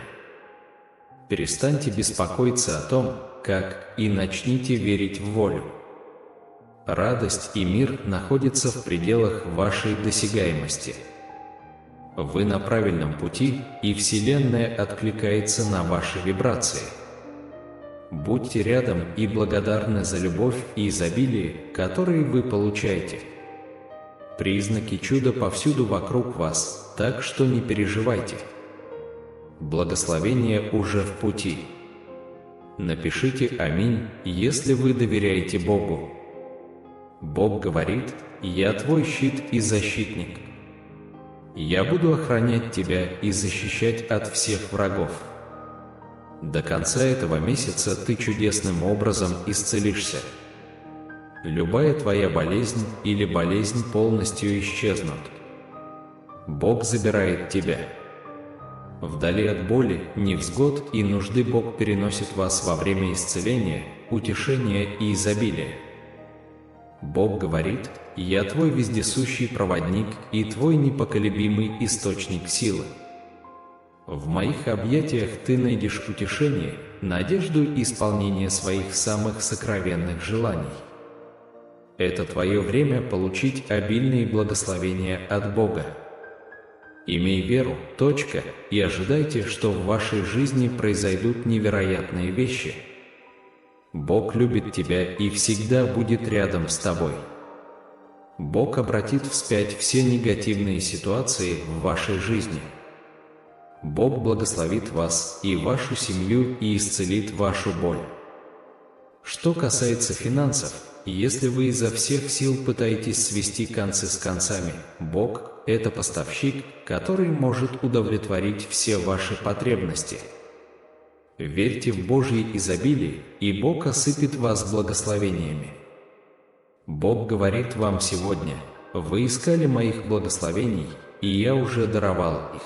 Перестаньте беспокоиться о том, как, и начните верить в волю. Радость и мир находятся в пределах вашей досягаемости. Вы на правильном пути, и Вселенная откликается на ваши вибрации. Будьте рядом и благодарны за любовь и изобилие, которые вы получаете. Признаки чуда повсюду вокруг вас, так что не переживайте. Благословение уже в пути. Напишите «Аминь», если вы доверяете Богу. Бог говорит: «Я твой щит и защитник. Я буду охранять тебя и защищать от всех врагов. До конца этого месяца ты чудесным образом исцелишься. Любая твоя болезнь или болезнь полностью исчезнут. Бог забирает тебя. Вдали от боли, невзгод и нужды Бог переносит вас во время исцеления, утешения и изобилия. Бог говорит: «Я твой вездесущий проводник и твой непоколебимый источник силы. В моих объятиях ты найдешь утешение, надежду и исполнение своих самых сокровенных желаний». Это твое время получить обильные благословения от Бога. Имей веру, и ожидайте, что в вашей жизни произойдут невероятные вещи. Бог любит тебя и всегда будет рядом с тобой. Бог обратит вспять все негативные ситуации в вашей жизни. Бог благословит вас и вашу семью и исцелит вашу боль. Что касается финансов, если вы изо всех сил пытаетесь свести концы с концами, Бог – это поставщик, который может удовлетворить все ваши потребности. Верьте в Божье изобилие, и Бог осыпет вас благословениями. Бог говорит вам сегодня: «Вы искали моих благословений, и я уже даровал их».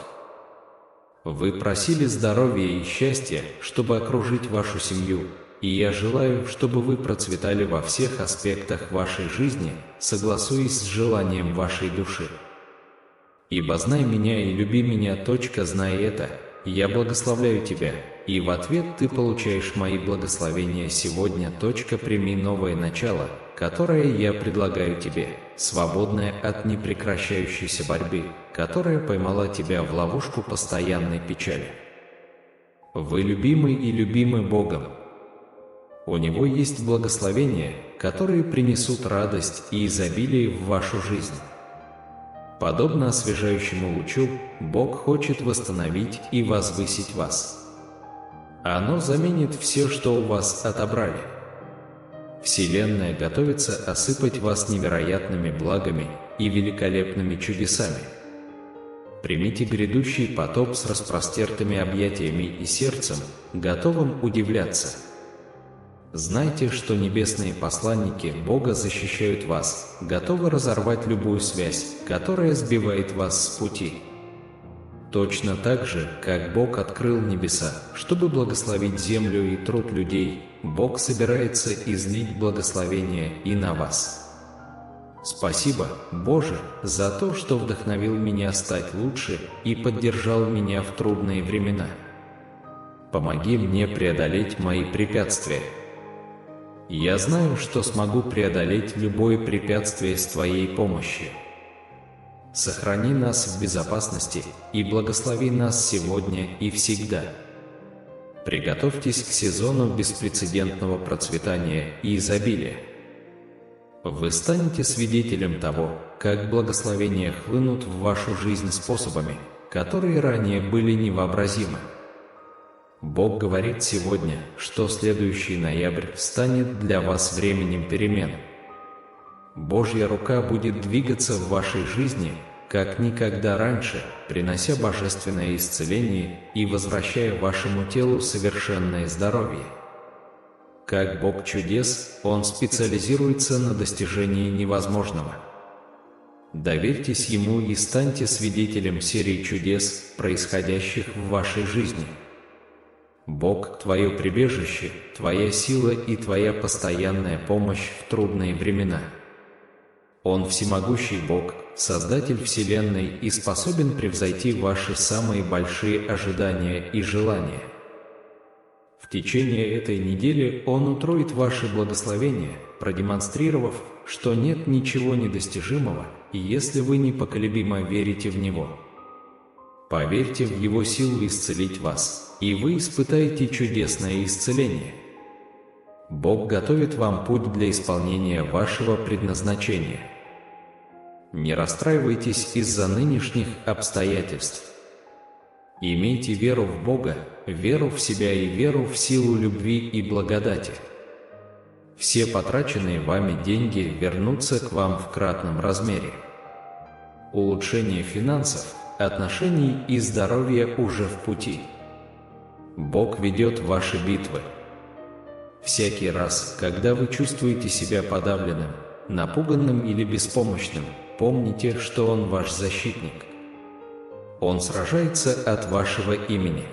Вы просили здоровья и счастья, чтобы окружить вашу семью, и я желаю, чтобы вы процветали во всех аспектах вашей жизни, согласуясь с желанием вашей души. Ибо знай меня и люби меня, знай это, я благословляю тебя, и в ответ ты получаешь мои благословения сегодня. Прими новое начало, которое я предлагаю тебе, свободное от непрекращающейся борьбы, которая поймала тебя в ловушку постоянной печали. Вы любимы и любимы Богом. У Него есть благословения, которые принесут радость и изобилие в вашу жизнь. Подобно освежающему лучу, Бог хочет восстановить и возвысить вас. Оно заменит все, что у вас отобрали. Вселенная готовится осыпать вас невероятными благами и великолепными чудесами. Примите грядущий потоп с распростертыми объятиями и сердцем, готовым удивляться. Знайте, что небесные посланники Бога защищают вас, готовы разорвать любую связь, которая сбивает вас с пути. Точно так же, как Бог открыл небеса, чтобы благословить землю и труд людей, Бог собирается излить благословение и на вас. Спасибо, Боже, за то, что вдохновил меня стать лучше и поддержал меня в трудные времена. Помоги мне преодолеть мои препятствия. Я знаю, что смогу преодолеть любое препятствие с Твоей помощью. Сохрани нас в безопасности и благослови нас сегодня и всегда. Приготовьтесь к сезону беспрецедентного процветания и изобилия. Вы станете свидетелем того, как благословения хлынут в вашу жизнь способами, которые ранее были невообразимы. Бог говорит сегодня, что следующий ноябрь станет для вас временем перемен. Божья рука будет двигаться в вашей жизни, как никогда раньше, принося божественное исцеление и возвращая вашему телу совершенное здоровье. Как Бог чудес, Он специализируется на достижении невозможного. Доверьтесь Ему и станьте свидетелем серии чудес, происходящих в вашей жизни. Бог – твое прибежище, твоя сила и твоя постоянная помощь в трудные времена. Он всемогущий Бог, Создатель Вселенной и способен превзойти ваши самые большие ожидания и желания. В течение этой недели Он утроит ваши благословения, продемонстрировав, что нет ничего недостижимого, если вы непоколебимо верите в Него. Поверьте в Его силу исцелить вас, и вы испытаете чудесное исцеление. Бог готовит вам путь для исполнения вашего предназначения. Не расстраивайтесь из-за нынешних обстоятельств. Имейте веру в Бога, веру в себя и веру в силу любви и благодати. Все потраченные вами деньги вернутся к вам в кратном размере. Улучшение финансов, отношений и здоровья уже в пути. Бог ведет ваши битвы. Всякий раз, когда вы чувствуете себя подавленным, напуганным или беспомощным, помните, что Он ваш защитник. Он сражается от вашего имени.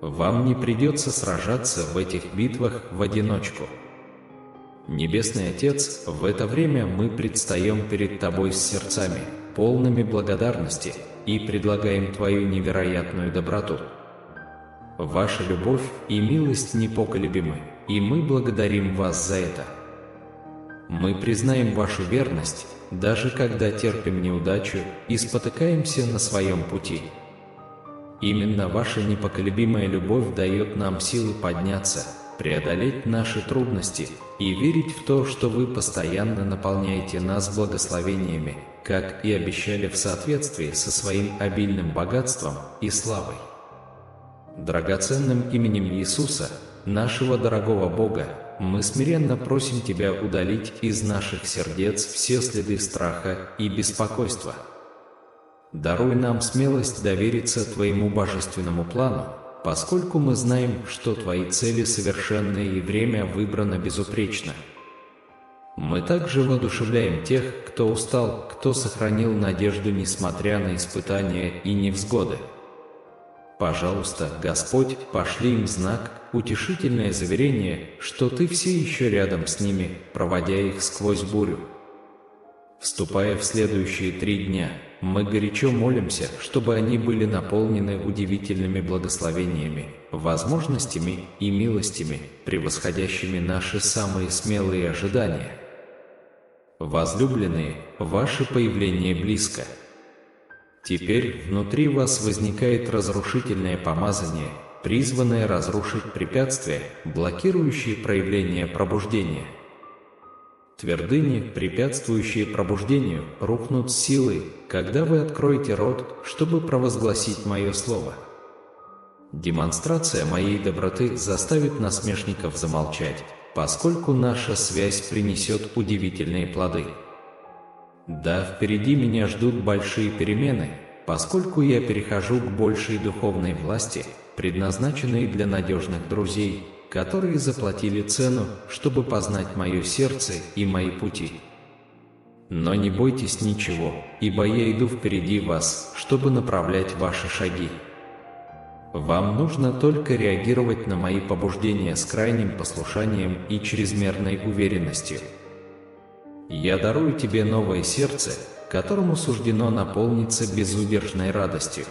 Вам не придется сражаться в этих битвах в одиночку. Небесный Отец, в это время мы предстаем перед Тобой с сердцами, полными благодарности, и предлагаем Твою невероятную доброту. Ваша любовь и милость непоколебимы, и мы благодарим Вас за это. Мы признаем Вашу верность, даже когда терпим неудачу и спотыкаемся на своем пути. Именно Ваша непоколебимая любовь дает нам силы подняться, преодолеть наши трудности и верить в то, что Вы постоянно наполняете нас благословениями, как и обещали в соответствии со Своим обильным богатством и славой. Драгоценным именем Иисуса, нашего дорогого Бога, мы смиренно просим Тебя удалить из наших сердец все следы страха и беспокойства. Даруй нам смелость довериться Твоему божественному плану, поскольку мы знаем, что Твои цели совершенны и время выбрано безупречно. Мы также воодушевляем тех, кто устал, кто сохранил надежду несмотря на испытания и невзгоды. Пожалуйста, Господь, пошли им знак, утешительное заверение, что Ты все еще рядом с ними, проводя их сквозь бурю. Вступая в следующие 3 дня, мы горячо молимся, чтобы они были наполнены удивительными благословениями, возможностями и милостями, превосходящими наши самые смелые ожидания. Возлюбленные, ваше появление близко. Теперь внутри вас возникает разрушительное помазание, призванное разрушить препятствия, блокирующие проявление пробуждения. Твердыни, препятствующие пробуждению, рухнут с силой, когда вы откроете рот, чтобы провозгласить Мое Слово. Демонстрация Моей доброты заставит насмешников замолчать, поскольку наша связь принесет удивительные плоды. Да, впереди меня ждут большие перемены, поскольку я перехожу к большей духовной власти, предназначенной для надежных друзей, которые заплатили цену, чтобы познать Мое сердце и Мои пути. Но не бойтесь ничего, ибо я иду впереди вас, чтобы направлять ваши шаги. Вам нужно только реагировать на Мои побуждения с крайним послушанием и чрезмерной уверенностью. Я дарую тебе новое сердце, которому суждено наполниться безудержной радостью.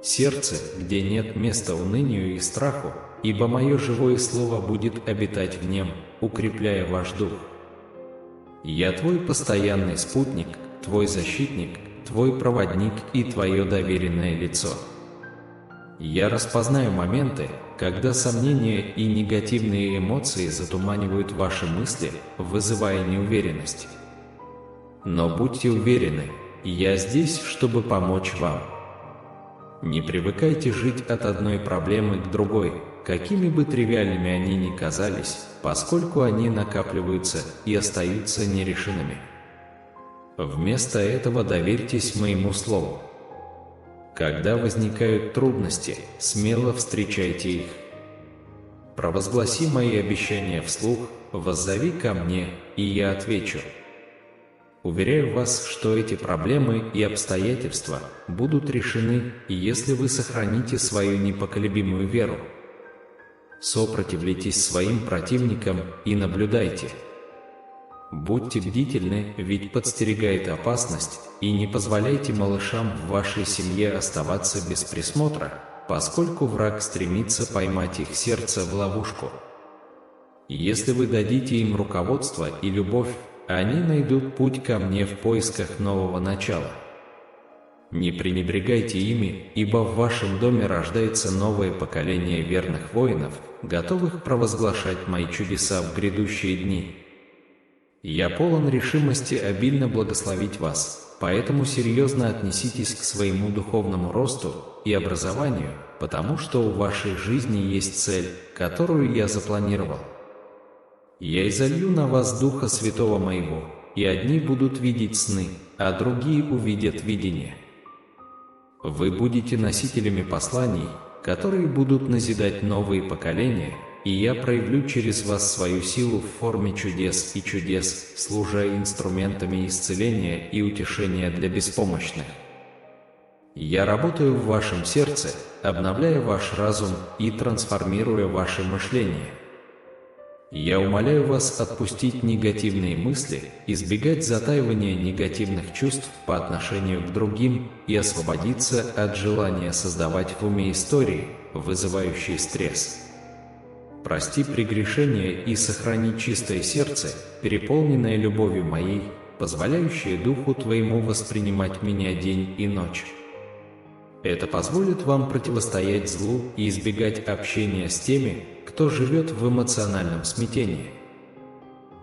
Сердце, где нет места унынию и страху, ибо Мое живое Слово будет обитать в нем, укрепляя ваш дух. Я Твой постоянный спутник, Твой защитник, Твой проводник и Твое доверенное лицо. Я распознаю моменты, когда сомнения и негативные эмоции затуманивают ваши мысли, вызывая неуверенность. Но будьте уверены, я здесь, чтобы помочь вам. Не привыкайте жить от одной проблемы к другой, какими бы тривиальными они ни казались, поскольку они накапливаются и остаются нерешенными. Вместо этого доверьтесь Моему Слову. Когда возникают трудности, смело встречайте их. Провозгласи Мои обещания вслух, воззови ко Мне, и я отвечу. Уверяю вас, что эти проблемы и обстоятельства будут решены, если вы сохраните свою непоколебимую веру. Сопротивляйтесь своим противникам и наблюдайте. Будьте бдительны, ведь подстерегает опасность, и не позволяйте малышам в вашей семье оставаться без присмотра, поскольку враг стремится поймать их сердце в ловушку. Если вы дадите им руководство и любовь, они найдут путь ко Мне в поисках нового начала. Не пренебрегайте ими, ибо в вашем доме рождается новое поколение верных воинов, готовых провозглашать Мои чудеса в грядущие дни. Я полон решимости обильно благословить вас, поэтому серьезно отнеситесь к своему духовному росту и образованию, потому что у вашей жизни есть цель, которую я запланировал. Я изолью на вас Духа Святого Моего, и одни будут видеть сны, а другие увидят видение. Вы будете носителями посланий, которые будут назидать новые поколения, и я проявлю через вас свою силу в форме чудес и чудес, служа инструментами исцеления и утешения для беспомощных. Я работаю в вашем сердце, обновляя ваш разум и трансформируя ваше мышление. Я умоляю вас отпустить негативные мысли, избегать затаивания негативных чувств по отношению к другим и освободиться от желания создавать в уме истории, вызывающие стресс. Прости прегрешения и сохрани чистое сердце, переполненное любовью моей, позволяющее Духу Твоему воспринимать меня день и ночь. Это позволит вам противостоять злу и избегать общения с теми, кто живет в эмоциональном смятении.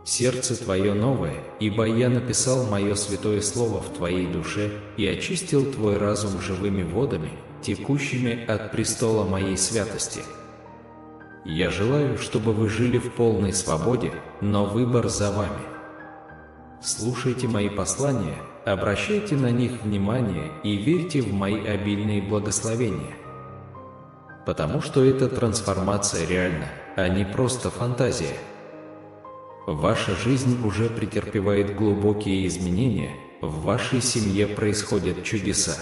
Сердце твое новое, ибо я написал мое святое слово в твоей душе и очистил твой разум живыми водами, текущими от престола моей святости. Я желаю, чтобы вы жили в полной свободе, но выбор за вами. Слушайте мои послания, обращайте на них внимание и верьте в мои обильные благословения. Потому что эта трансформация реальна, а не просто фантазия. Ваша жизнь уже претерпевает глубокие изменения, в вашей семье происходят чудеса.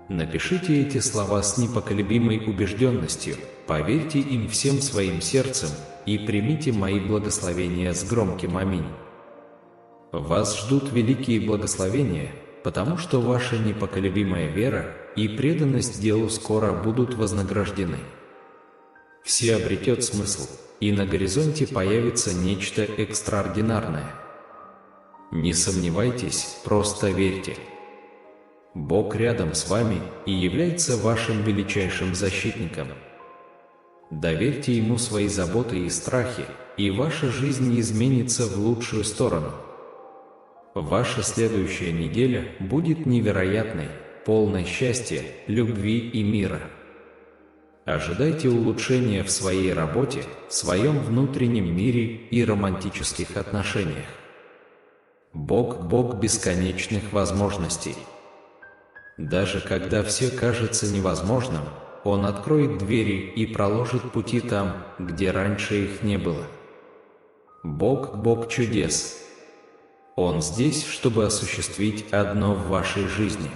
Напишите эти слова с непоколебимой убежденностью, поверьте им всем своим сердцем и примите мои благословения с громким аминь. Вас ждут великие благословения, потому что ваша непоколебимая вера и преданность делу скоро будут вознаграждены. Все обретет смысл, и на горизонте появится нечто экстраординарное. Не сомневайтесь, просто верьте. Бог рядом с вами и является вашим величайшим защитником. Доверьте Ему свои заботы и страхи, и ваша жизнь изменится в лучшую сторону. Ваша следующая неделя будет невероятной, полной счастья, любви и мира. Ожидайте улучшения в своей работе, своем внутреннем мире и романтических отношениях. Бог – Бог бесконечных возможностей. Даже когда все кажется невозможным, Он откроет двери и проложит пути там, где раньше их не было. Бог – Бог чудес. Он здесь, чтобы осуществить одно в вашей жизни.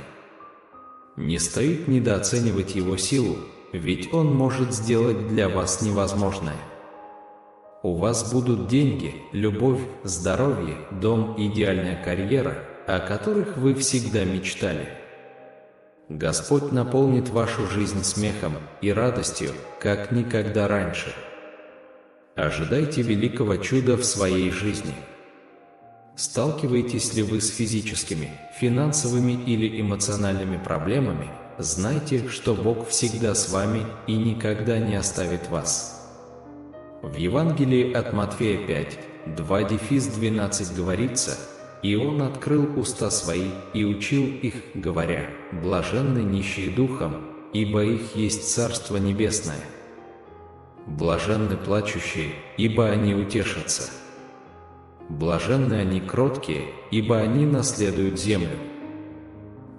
Не стоит недооценивать Его силу, ведь Он может сделать для вас невозможное. У вас будут деньги, любовь, здоровье, дом, идеальная карьера, о которых вы всегда мечтали. Господь наполнит вашу жизнь смехом и радостью, как никогда раньше. Ожидайте великого чуда в своей жизни. Сталкиваетесь ли вы с физическими, финансовыми или эмоциональными проблемами, знайте, что Бог всегда с вами и никогда не оставит вас. В Евангелии от Матфея 5, 2-12 говорится: «И Он открыл уста Свои и учил их, говоря: блаженны нищие духом, ибо их есть Царство Небесное. Блаженны плачущие, ибо они утешатся. Блаженны они кроткие, ибо они наследуют землю.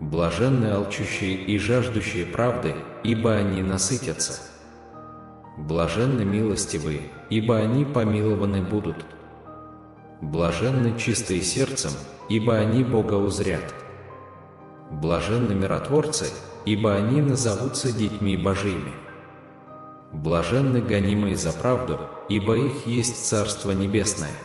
Блаженны алчущие и жаждущие правды, ибо они насытятся. Блаженны милостивые, ибо они помилованы будут. Блаженны чистые сердцем, ибо они Бога узрят. Блаженны миротворцы, ибо они назовутся детьми Божиими. Блаженны гонимые за правду, ибо их есть Царство Небесное.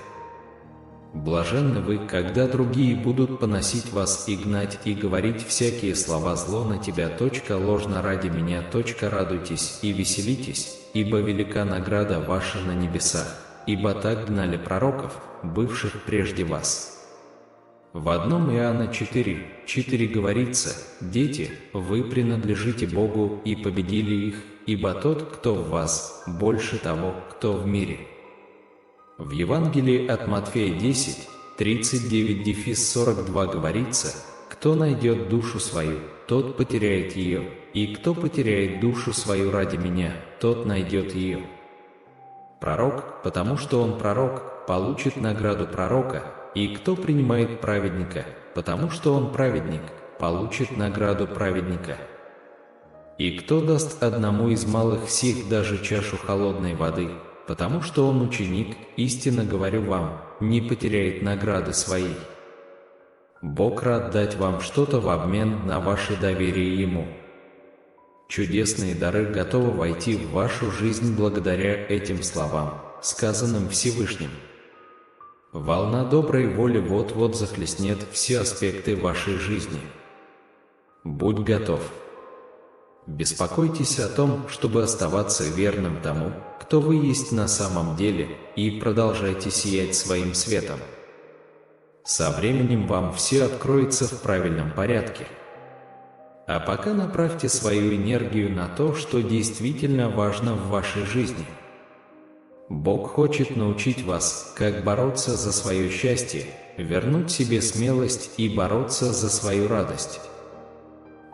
Блаженны вы, когда другие будут поносить вас и гнать и говорить всякие слова зло на тебя. Ложно ради меня. Радуйтесь и веселитесь, ибо велика награда ваша на небесах, ибо так гнали пророков, бывших прежде вас. В 1 Иоанна 4:4 говорится: «Дети, вы принадлежите Богу и победили их, ибо тот, кто в вас, больше того, кто в мире». В Евангелии от Матфея 10:39-42 говорится: кто найдет душу свою, тот потеряет ее, и кто потеряет душу свою ради меня, тот найдет ее. Пророк, потому что он пророк, получит награду пророка, и кто принимает праведника, потому что он праведник, получит награду праведника. И кто даст одному из малых сих даже чашу холодной воды, потому что он ученик, истинно говорю вам, не потеряет награды своей. Бог рад дать вам что-то в обмен на ваше доверие Ему. Чудесные дары готовы войти в вашу жизнь благодаря этим словам, сказанным Всевышним. Волна доброй воли вот-вот захлестнет все аспекты вашей жизни. Будь готов. Беспокойтесь о том, чтобы оставаться верным тому, кто вы есть на самом деле, и продолжайте сиять своим светом. Со временем вам все откроется в правильном порядке. А пока направьте свою энергию на то, что действительно важно в вашей жизни. Бог хочет научить вас, как бороться за свое счастье, вернуть себе смелость и бороться за свою радость.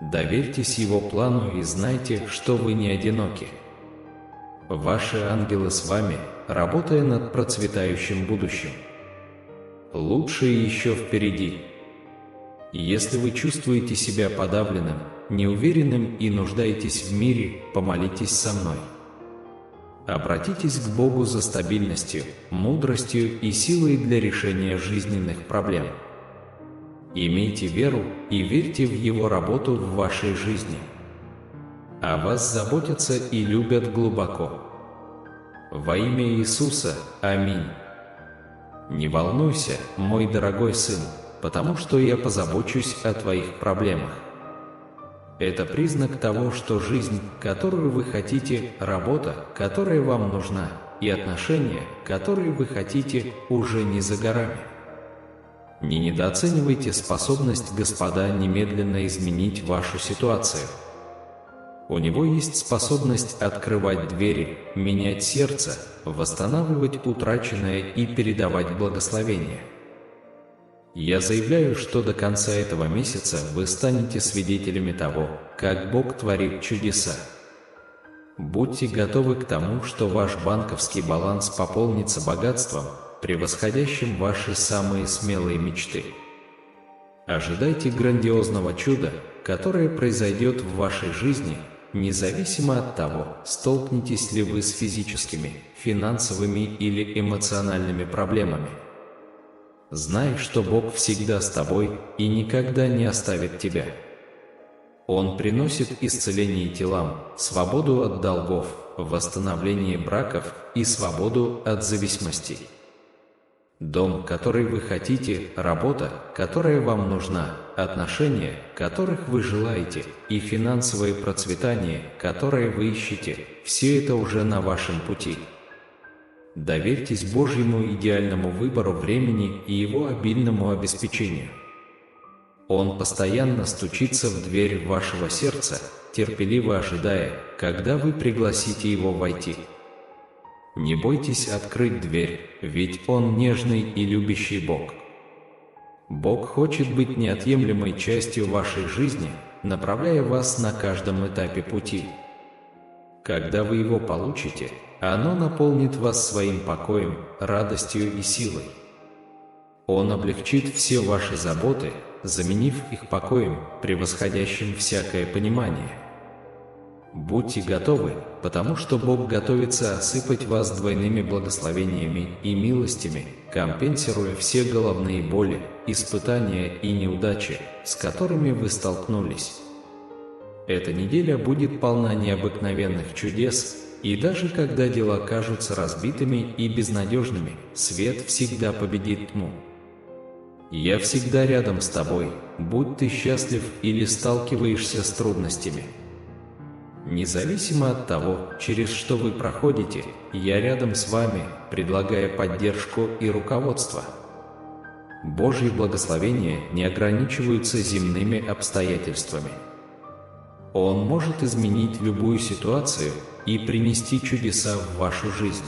Доверьтесь Его плану и знайте, что вы не одиноки. Ваши ангелы с вами, работая над процветающим будущим. Лучшее еще впереди. Если вы чувствуете себя подавленным, неуверенным и нуждаетесь в мире, помолитесь со мной. Обратитесь к Богу за стабильностью, мудростью и силой для решения жизненных проблем. Имейте веру и верьте в Его работу в вашей жизни. О вас заботятся и любят глубоко. Во имя Иисуса, аминь. Не волнуйся, мой дорогой сын, потому что я позабочусь о твоих проблемах. Это признак того, что жизнь, которую вы хотите, работа, которая вам нужна, и отношения, которые вы хотите, уже не за горами. Не недооценивайте способность Господа немедленно изменить вашу ситуацию. У Него есть способность открывать двери, менять сердце, восстанавливать утраченное и передавать благословение. Я заявляю, что до конца этого месяца вы станете свидетелями того, как Бог творит чудеса. Будьте готовы к тому, что ваш банковский баланс пополнится богатством, превосходящим ваши самые смелые мечты. Ожидайте грандиозного чуда, которое произойдет в вашей жизни, независимо от того, столкнетесь ли вы с физическими, финансовыми или эмоциональными проблемами. Знай, что Бог всегда с тобой и никогда не оставит тебя. Он приносит исцеление телам, свободу от долгов, восстановление браков и свободу от зависимостей. Дом, который вы хотите, работа, которая вам нужна, отношения, которых вы желаете, и финансовое процветание, которое вы ищете, все это уже на вашем пути. Доверьтесь Божьему идеальному выбору времени и Его обильному обеспечению. Он постоянно стучится в дверь вашего сердца, терпеливо ожидая, когда вы пригласите Его войти. Не бойтесь открыть дверь, ведь Он нежный и любящий Бог. Бог хочет быть неотъемлемой частью вашей жизни, направляя вас на каждом этапе пути. Когда вы Его получите, оно наполнит вас своим покоем, радостью и силой. Он облегчит все ваши заботы, заменив их покоем, превосходящим всякое понимание. Будьте готовы, потому что Бог готовится осыпать вас двойными благословениями и милостями, компенсируя все головные боли, испытания и неудачи, с которыми вы столкнулись. Эта неделя будет полна необыкновенных чудес, и даже когда дела кажутся разбитыми и безнадежными, свет всегда победит тьму. Я всегда рядом с тобой, будь ты счастлив или сталкиваешься с трудностями. Независимо от того, через что вы проходите, я рядом с вами, предлагая поддержку и руководство. Божьи благословения не ограничиваются земными обстоятельствами. Он может изменить любую ситуацию и принести чудеса в вашу жизнь.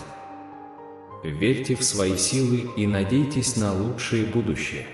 Верьте в свои силы и надейтесь на лучшее будущее.